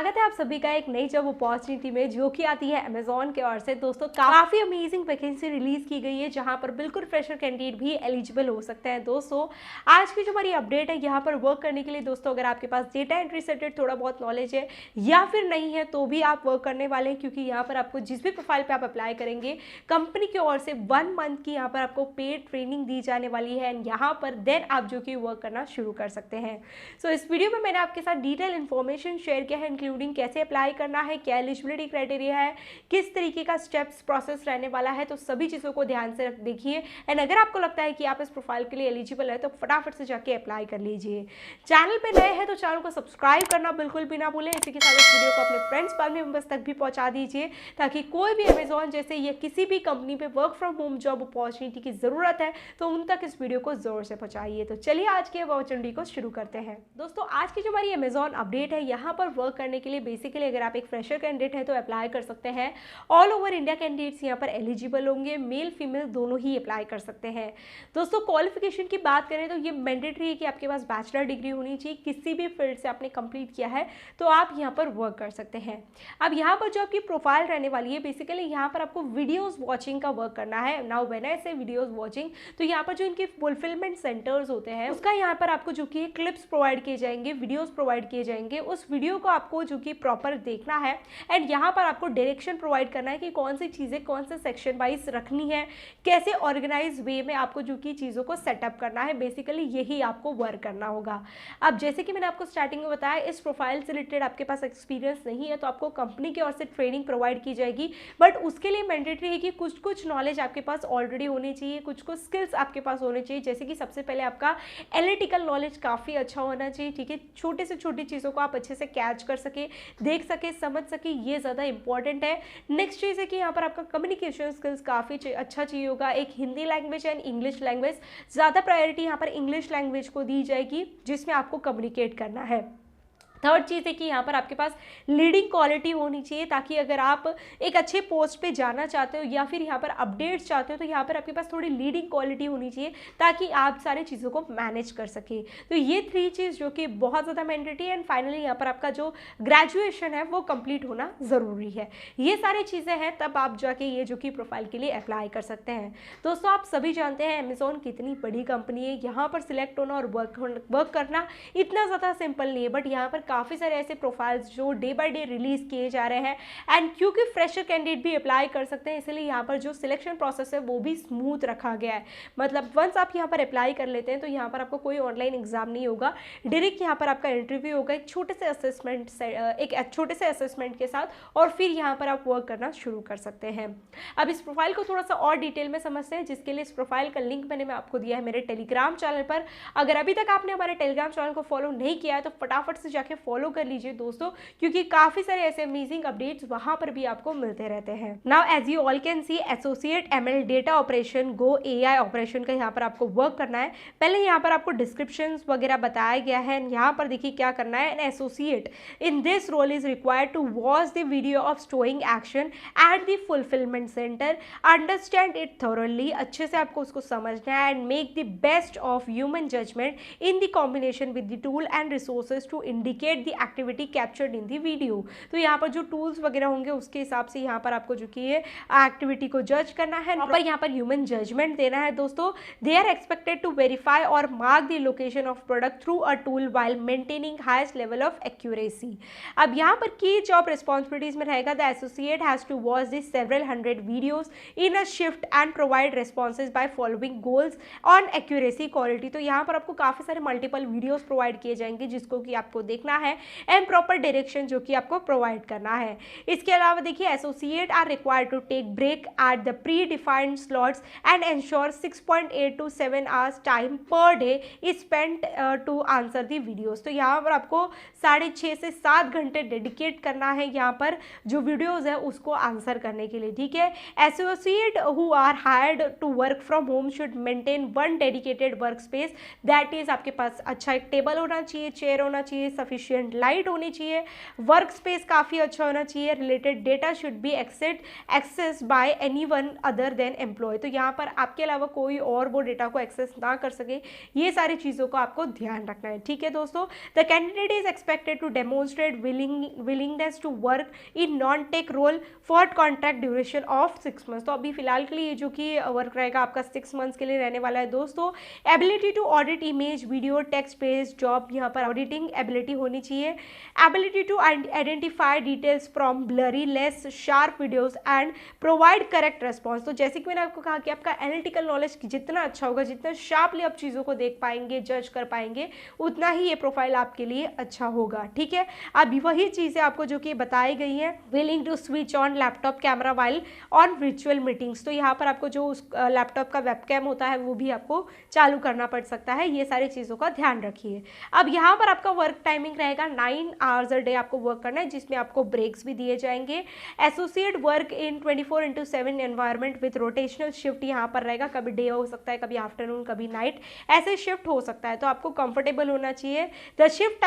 स्वागत है आप सभी का एक नई जॉब अपॉर्चुनिटी में जो कि आती है अमेजॉन के ओर से। दोस्तों काफ़ी अमेजिंग वैकेंसी रिलीज की गई है जहां पर बिल्कुल फ्रेशर कैंडिडेट भी एलिजिबल हो सकते हैं। दोस्तों आज की जो हमारी अपडेट है यहाँ पर वर्क करने के लिए दोस्तों अगर आपके पास डेटा एंट्री से रिलेटेड थोड़ा बहुत नॉलेज है या फिर नहीं है तो भी आप वर्क करने वाले हैं, क्योंकि यहाँ पर आपको जिस भी प्रोफाइल पर आप अप्लाई करेंगे कंपनी की ओर से 1 मंथ की यहाँ पर आपको पेड ट्रेनिंग दी जाने वाली है। यहाँ पर देन आप जो कि वर्क करना शुरू कर सकते हैं। सो इस वीडियो में मैंने आपके साथ डिटेल इन्फॉर्मेशन शेयर किया है, इंक्लूडिंग कैसे अप्लाई करना है, क्या एलिजिबिलिटी क्राइटेरिया है, किस तरीके का स्टेप्स प्रोसेस रहने वाला है। तो सभी चीज़ों को ध्यान से देखिए एंड अगर आपको लगता है कि आप इस प्रोफाइल के लिए एलिजिबल है तो फटाफट से जाके अप्लाई कर लीजिए। चैनल पे नए हैं तो चैनल को सब्सक्राइब करना बिल्कुल भी ना भूलें। इसी के साथ इस वीडियो को अपने फ्रेंड्स फैमिली मेंबर्स तक भी पहुंचा दीजिए ताकि कोई भी अमेजॉन जैसे या किसी भी कंपनी पे work from home job opportunity की जरूरत है तो उन तक इस वीडियो को जोर से पहुंचाइए। तो चलिए आज के अपॉर्चुनिटी को शुरू करते हैं। दोस्तों आज की जो हमारी अमेजॉन अपडेट है यहाँ पर वर्क करने के लिए बेसिकली अगर आप एक फ्रेशर कैंडिडेट है तो अप्लाई कर सकते हैं। ऑल ओवर इंडिया कैंडिडेट्स यहाँ पर एलिजिबल होंगे, मेल फीमेल दोनों ही अप्लाई कर सकते हैं। दोस्तों क्वालिफिकेशन की बात करें तो ये मैंडेटरी है कि आपके पास बैचलर डिग्री होनी चाहिए, किसी भी फील्ड से आपने कंप्लीट किया है तो आप यहाँ पर वर्क कर सकते हैं। अब यहाँ पर जो आपकी प्रोफाइल रहने वाली है बेसिकली यहाँ पर आपको वीडियोस वॉचिंग का वर्क करना है। नाउ व्हेन आई से वीडियोस वॉचिंग तो यहाँ पर जो इनके फुलफिलमेंट सेंटर्स होते हैं उसका यहाँ पर आपको जो कि क्लिप्स प्रोवाइड किए जाएंगे, वीडियोस प्रोवाइड किए जाएंगे। उस वीडियो को आपको जो कि प्रॉपर देखना है एंड यहाँ पर आपको डायरेक्शन प्रोवाइड करना है कि कौन सी चीज़ें कौन से सेक्शन वाइज रखनी है, कैसे ऑर्गेनाइज वे में आपको जो कि चीज़ों को सेटअप करना है। बेसिकली यही आपको वर्क करना होगा। अब जैसे कि मैंने आपको स्टार्टिंग में बताया इस प्रोफाइल से रिलेटेड आपके पास एक्सपीरियंस नहीं है तो आपको कंपनी की ओर से ट्रेनिंग प्रोवाइड की जाएगी, बट उसके लिए मैंडेटरी है कि कुछ नॉलेज आपके पास ऑलरेडी होनी चाहिए, कुछ स्किल्स आपके पास होने चाहिए। जैसे कि सबसे पहले आपका एनालिटिकल नॉलेज काफ़ी अच्छा होना चाहिए, ठीक है, छोटे से छोटी चीज़ों को आप अच्छे से कैच कर सके, देख सके, समझ सके, ये ज़्यादा इंपॉर्टेंट है। नेक्स्ट चीज़ है कि यहाँ पर आपका कम्युनिकेशन स्किल्स काफ़ी अच्छा चाहिए होगा। एक Hindi language and English language, ज़्यादा प्रायोरिटी यहाँ पर इंग्लिश लैंग्वेज को दी जाएगी जिसमें आपको कम्युनिकेट करना है। थर्ड चीज़ है कि यहाँ पर आपके पास लीडिंग क्वालिटी होनी चाहिए ताकि अगर आप एक अच्छे पोस्ट पे जाना चाहते हो या फिर यहाँ पर अपडेट्स चाहते हो तो यहाँ पर आपके पास थोड़ी लीडिंग क्वालिटी होनी चाहिए ताकि आप सारी चीज़ों को मैनेज कर सके। तो ये 3 चीज़ जो कि बहुत ज़्यादा मैंडेटरी है। एंड फाइनली यहाँ पर आपका जो ग्रेजुएशन है वो कंप्लीट होना ज़रूरी है। ये सारी चीज़ें हैं तब आप जाके ये जो कि प्रोफाइल के लिए अप्लाई कर सकते हैं। दोस्तों आप सभी जानते हैं अमेजॉन कितनी बड़ी कंपनी है, यहाँ पर सिलेक्ट होना और वर्क करना इतना ज़्यादा सिंपल नहीं है, बट यहाँ पर काफ़ी सारे ऐसे प्रोफाइल्स जो डे बाय डे रिलीज किए जा रहे हैं एंड क्योंकि फ्रेशर कैंडिडेट भी अप्लाई कर सकते हैं इसलिए यहाँ पर जो सिलेक्शन प्रोसेस है वो भी स्मूथ रखा गया है। मतलब वंस आप यहाँ पर अप्लाई कर लेते हैं तो यहाँ पर आपको कोई ऑनलाइन एग्जाम नहीं होगा, डायरेक्ट यहाँ पर आपका इंटरव्यू होगा एक छोटे से असेसमेंट के साथ और फिर यहाँ पर आप वर्क करना शुरू कर सकते हैं। अब इस प्रोफाइल को थोड़ा सा और डिटेल में समझते हैं, जिसके लिए इस प्रोफाइल का लिंक मैं आपको दिया है मेरे टेलीग्राम चैनल पर। अगर अभी तक आपने हमारे टेलीग्राम चैनल को फॉलो नहीं किया है तो फटाफट से जाके फॉलो कर लीजिए दोस्तों, क्योंकि काफी सारे ऐसे अमेजिंग अपडेट्स वहां पर भी आपको मिलते रहते हैं। Now as you all can see associate ML data operation go AI operation का यहाँ पर आपको वर्क करना है। पहले यहाँ पर आपको डिस्क्रिप्शन वगैरह बताया गया है। यहाँ पर देखिए क्या करना है। An associate in this role is required to watch the video of stowing action at the fulfilment centre, understand it thoroughly, अच्छे से आपको उसको समझना है and make the best of human judgement in the combination with the tool and resources to indicate the activity captured in the video. तो यहाँ पर जो टूल्स वगैरह होंगे उसके हिसाब से यहाँ पर आपको जो कि ये एक्टिविटी को जज करना है और यहाँ पर ह्यूमन जजमेंट देना है। दोस्तों they are expected to verify और mark the location of product through a tool while maintaining highest level of accuracy. अब यहाँ पर की जॉब रिस्पॉन्सिबिलिटीज में रहेगा the associate has to watch this several 100 videos in a shift and provide responses by following goals on accuracy quality. तो यहाँ पर आपको काफी सारे मल्टीपल वीडियोज प्रोवाइड किए जाएंगे जिसको कि आपको देखना है एंड प्रॉपर डायरेक्शन जो कि आपको प्रोवाइड करना है। इसके अलावा देखिए associate are required to take break at the predefined slots and ensure 6.8 to 7 hours time per day is spent to answer the videos. तो यहाँ पर आपको 6.5 से 7 घंटे डेडिकेट करना है यहाँ पर जो वीडियोस है उसको आंसर करने के लिए, ठीक है। Associate who are hired to work from home should maintain one dedicated work space, that is आपके पास अच्छा एक टेबल होना चाहिए, चेयर होना चाहिए, सफिशिएंट सफिशिएंट लाइट होनी चाहिए, वर्क स्पेस काफ़ी अच्छा होना चाहिए, related data should be access by anyone other than employ. तो यहाँ पर आपके अलावा कोई और वो डेटा को एक्सेस ना कर सके, ये सारी चीज़ों को आपको ध्यान रखना है। ठीक है दोस्तों, the candidate is expected to demonstrate willingness to work in non tech role for contract duration of 6 months. तो अभी फिलहाल के लिए जो कि वर्क रहेगा आपका 6 मंथ्स के लिए रहने वाला है दोस्तों। Ability to audit image, video, text based job, यहाँ पर ऑडिटिंग एबिलिटी होनी चाहिए। Ability to identify details from blurry less sharp videos and provide correct response. तो जैसे कि मैंने आपको कहा कि आपका एनालिटिकल नॉलेज जितना अच्छा होगा, जितना शार्पली आप चीज़ों को देख पाएंगे, जज कर पाएंगे, उतना ही ये प्रोफाइल आपके लिए अच्छा होगा। ठीक है, अभी वही चीज़ें आपको जो कि बताई गई हैं। Willing to switch on laptop camera while on virtual meetings. तो यहाँ पर आपको जो उस लैपटॉप का वेबकैम होता है वो भी आपको चालू करना पड़ सकता है, ये सारी चीज़ों का ध्यान रखिए। अब यहाँ पर आपका वर्क टाइमिंग रहेगा 9 आवर्स अ डे आपको वर्क करना है, जिसमें आपको ब्रेक्स भी दिए जाएंगे। Associate work in 24/7 environment with rotational shift यहाँ पर रहेगा, कभी डे हो सकता है, कभी आफ्टरनून, कभी नाइट, ऐसे शिफ्ट हो सकता है, तो आपको कंफर्टेबल होना चाहिए। The shift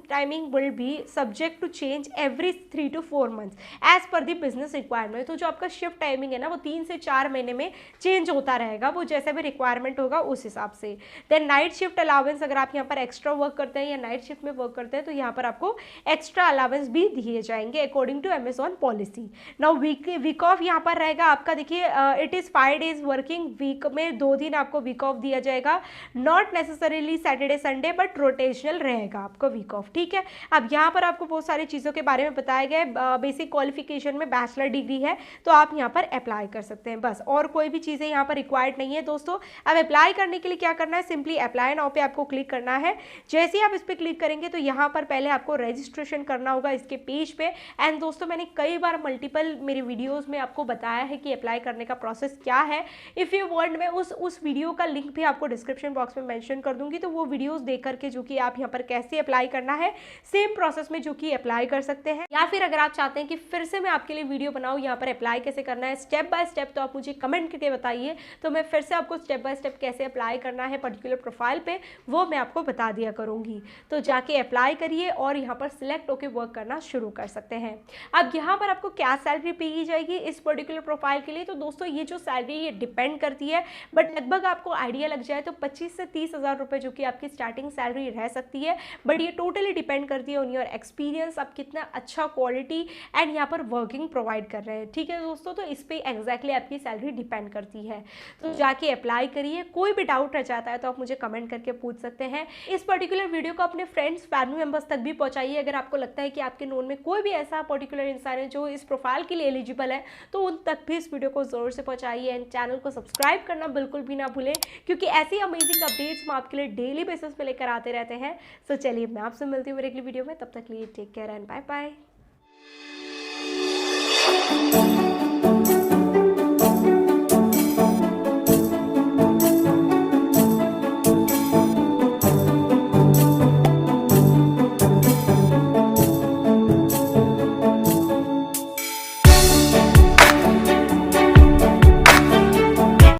timing will be subject to change every 3 to 4 months as per the business requirement. तो जो आपका शिफ्ट टाइमिंग है ना, वो 3 से 4 महीने में चेंज होता रहेगा, वो जैसे भी रिक्वायरमेंट होगा उस हिसाब से। देन नाइट शिफ्ट अलाउंस, अगर आप यहाँ पर एक्स्ट्रा वर्क करते हैं या नाइट शिफ्ट में वर्क करते हैं तो यहाँ पर आपको एक्स्ट्रा अलाउंस भी दिए जाएंगे according to Amazon policy. Now week off यहाँ पर रहेगा आपका, देखिए it is 5 days working week में 2 दिन आपको वीक ऑफ दिया जाएगा, not necessarily Saturday Sunday but rotational रहेगा आपको वीक ऑफ। ठीक है, अब यहाँ पर आपको बहुत सारी चीज़ों के बारे में बताया गया है। बेसिक क्वालिफिकेशन में बैचलर डिग्री है तो आप यहाँ पर अप्लाई कर सकते हैं, बस, और कोई भी चीज़ें यहाँ पर रिक्वायर्ड नहीं है दोस्तों। अब अप्लाई करने के लिए क्या करना है, सिंपली अप्लाई नाउ पे आपको क्लिक करना है। जैसे ही आप इस पर क्लिक करेंगे तो यहाँ पर पहले आपको रजिस्ट्रेशन करना होगा इसके पेज पे। एंड दोस्तों मैंने कई बार मल्टीपल मेरी वीडियोस में आपको बताया है कि अप्लाई करने का प्रोसेस क्या है। इफ़ यू वांट, मैं उस वीडियो का लिंक भी आपको डिस्क्रिप्शन बॉक्स में मेंशन कर दूंगी, तो वो वीडियोस देख करके जो कि आप यहाँ पर कैसे अप्लाई करना है सेम प्रोसेस में जो कि अप्लाई कर सकते हैं। या फिर अगर आप चाहते हैं कि फिर से मैं आपके लिए वीडियो बनाऊँ यहाँ पर अप्लाई कैसे करना है स्टेप बाय स्टेप, तो आप मुझे कमेंट करके बताइए, तो मैं फिर से आपको स्टेप बाय स्टेप कैसे अप्लाई करना है पर्टिकुलर प्रोफाइल पे वो मैं आपको बता दिया करूँगी। तो जाके अप्लाई करिए और यहाँ पर सिलेक्ट होकर वर्क करना शुरू कर सकते हैं। अब यहाँ पर आपको क्या सैलरी पे की जाएगी इस पर्टिकुलर प्रोफाइल के लिए, तो दोस्तों ये जो सैलरी ये डिपेंड करती है, बट लगभग आपको आइडिया लग जाए तो 25 से 30 हज़ार रुपये जो कि आपकी स्टार्टिंग सैलरी रह सकती है। बट ये टोटली डिपेंड करती है ऑन योर एक्सपीरियंस, आप कितना अच्छा क्वालिटी एंड यहाँ पर वर्किंग प्रोवाइड कर रहे हैं। ठीक है दोस्तों, तो इस पर एग्जैक्टली आपकी सैलरी डिपेंड करती है। तो जाके अप्लाई करिए। कोई भी डाउट रह जाता है तो आप मुझे कमेंट करके पूछ सकते हैं। इस पर्टिकुलर वीडियो को अपने फ्रेंड्स फैमिली मेंबर्स तक भी पहुंचाइए। अगर आपको लगता है कि आपके नोन में कोई भी ऐसा पर्टिकुलर इंसान है जो इस प्रोफाइल के लिए एलिजिबल है, तो उन तक भी इस वीडियो को जोर से पहुंचाइए। एंड चैनल को सब्सक्राइब करना बिल्कुल भी ना भूलें, क्योंकि ऐसी अमेजिंग अपडेट्स हम आपके लिए डेली बेसिस पे लेकर आते रहते हैं। सो चलिए मैं आपसे मिलती हूँ मेरे अगली वीडियो में, तब तक लिए take care and bye bye.